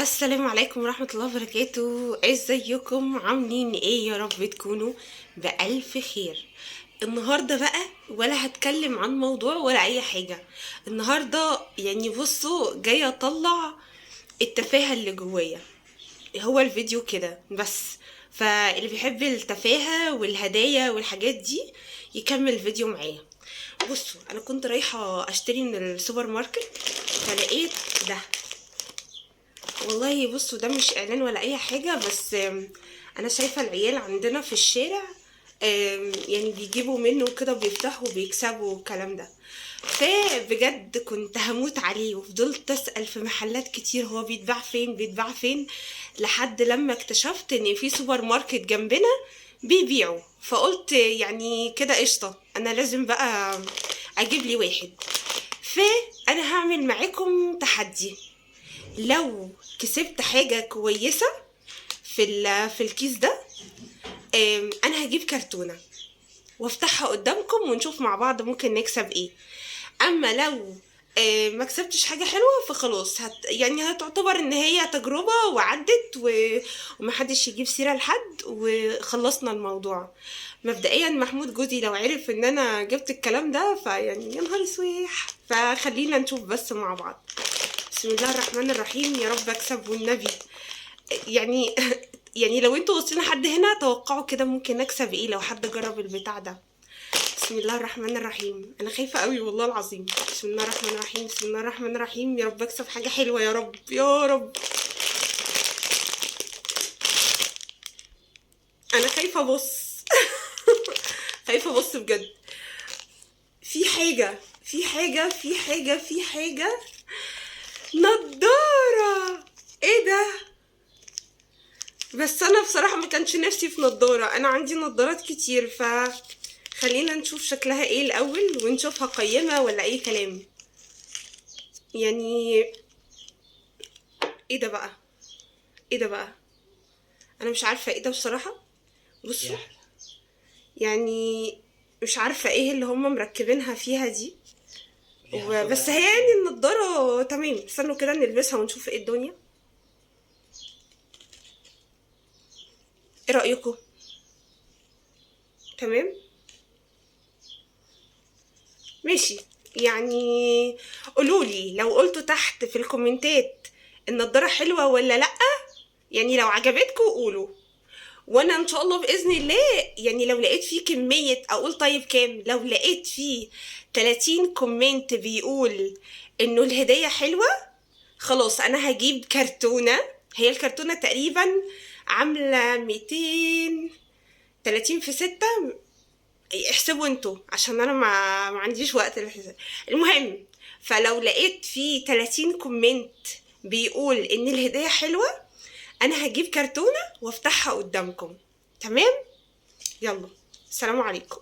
السلام عليكم ورحمة الله وبركاته. ازيكم؟ عاملين ايه؟ يا رب تكونوا بألف خير. النهاردة بقى ولا هتكلم عن موضوع ولا اي حاجة. النهاردة يعني بصوا جاية اطلع التفاهة اللي جوايا. هو الفيديو كده بس، فاللي بيحب التفاهة والهدايا والحاجات دي يكمل الفيديو معايا. بصوا انا كنت رايحة اشتري من السوبر ماركت فلقيت ده. والله بصوا ده مش اعلان ولا اي حاجة، بس انا شايفة العيال عندنا في الشارع يعني بيجيبوا منه كده وبيفتحوا وبيكسبوا الكلام ده. فبجد كنت هموت عليه وفضلت اسأل في محلات كتير هو بيتباع فين بيتباع فين، لحد لما اكتشفت ان في سوبر ماركت جنبنا بيبيعوا. فقلت يعني كده قشطة، انا لازم بقى اجيب لي واحد. فانا هعمل معاكم تحدي، لو كسبت حاجة كويسة في الكيس ده انا هجيب كرتونة وافتحها قدامكم ونشوف مع بعض ممكن نكسب ايه. اما لو ما كسبتش حاجة حلوة فخلاص يعني هتعتبر ان هي تجربة وعدت ومحدش يجيب سيرة لحد وخلصنا الموضوع. مبدئيا محمود جوزي لو عرف ان انا جبت الكلام ده فيعني يا نهار اسويح. فخلينا نشوف بس مع بعض. بسم الله الرحمن الرحيم، يا رب اكسب والنبي. يعني يعني لو انتوا وصلنا لحد هنا توقعوا كده ممكن اكسب ايه لو حد جرب البتاع ده. بسم الله الرحمن الرحيم، انا خايفه قوي والله العظيم. بسم الله الرحمن الرحيم، بسم الله الرحمن الرحيم، يا رب اكسب حاجه حلوه يا رب يا رب. انا خايفه ابص خايفه ابص بجد. في حاجه نضاره. ايه ده؟ بس انا بصراحة ما كانش نفسي في نضارة، انا عندي نضارات كتير، خلينا نشوف شكلها ايه الاول ونشوفها قيمة ولا اي كلام. يعني ايه ده بقى؟ ايه ده بقى؟ انا مش عارفة ايه ده بصراحة. بصوا يعني مش عارفة ايه اللي هم مركبينها فيها دي، بس هي يعني النضارة تمام. استنوا كده نلبسها ونشوف ايه الدنيا. ايه رأيكم؟ تمام ماشي. يعني قولولي لو قلتوا تحت في الكومنتات النضارة حلوة ولا لأ. يعني لو عجبتكم قولوا، وانا ان شاء الله باذن الله يعني لو لقيت فيه كمية اقول طيب كام. لو لقيت فيه 30 كومنت بيقول انه الهدية حلوة خلاص انا هجيب كرتونة. هي الكرتونة تقريبا عاملة 230 في 6. احسبوا انتوا عشان انا ما عنديش وقت للحساب. المهم، فلو لقيت فيه 30 كومنت بيقول ان الهدية حلوة انا هجيب كرتونة وافتحها قدامكم. تمام، يلا، السلام عليكم.